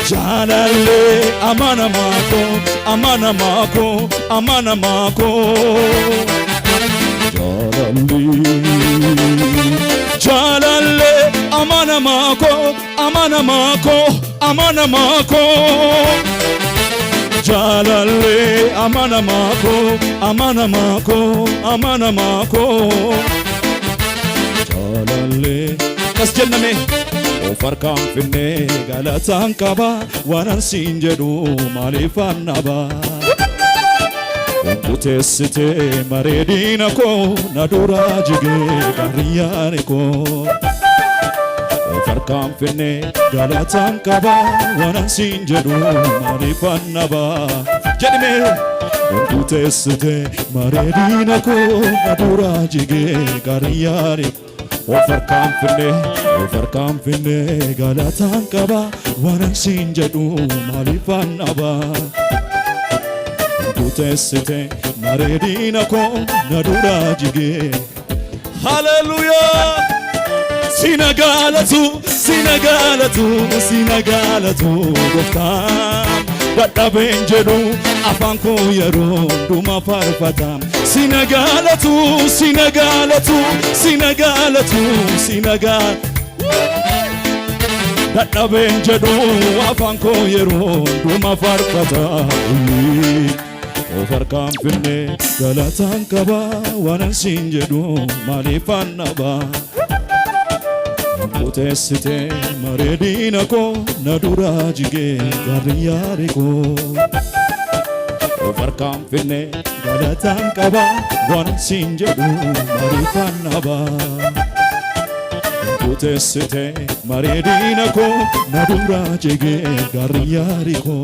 Jalalle amana mako, amana mako, amana mako. Jalalle amana mako, amana mako, amana mako. Jalalle amana mako, amana mako, amana mako. Jalalle kas jenname ofarkan finne galatan qaba wanan sinjedu malifannaba. Kutesite maredina ko nadura jige gariyane ko. Ofarkan finne galatan qaba wanan sinjedu malifannaba. Jedime kutesite maredina ko nadura jige gariyane ko. Ofarkan finne galatan qaba wanan sinjedu malifannaba. Kutesite maredina ko nadura jige. Hallelujah. Sinagalatu, sinagalatu, sinagalatu goftam. Dadhaben jedhu afaan koo yeroo dhuma faarfatam. Sinagalatu, sinagalatu, sinagalatu, sinagalatu. Dadhaben jedhu afaan koo yeroo dhuma faarfatam. Ofarkan finne galatan qaba wanan sinjedu malifannaba. Kutesite maredina ko nadura jige gariyare ko. Ofarkan finne galatan qaba wanan sinjedu malifannaba. Kutesite maredina ko nadura jige gariyare ko.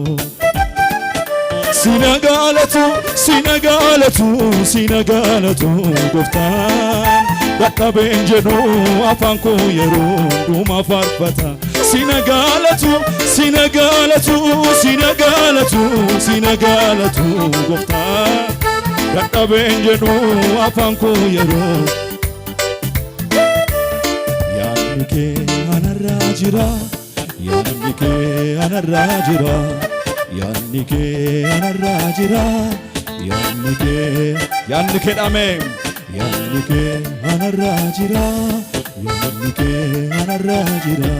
Sinagalatu, sinagalatu, sinagalatu goftam. Dadhaben jedhu afaan koo yeroo dhuma faarfata. Sinagalatu, sinagalatu, sinagalatu, sinagalatu goftam. Dadhaben jedhu afaan koo yeroo. Yaadni kee anarra jira, yaadni kee anarra jira. Yaadni kee anarra jira, yaadni kee dhame. Yaadni kee anarra jira, yaadni kee anarra jira.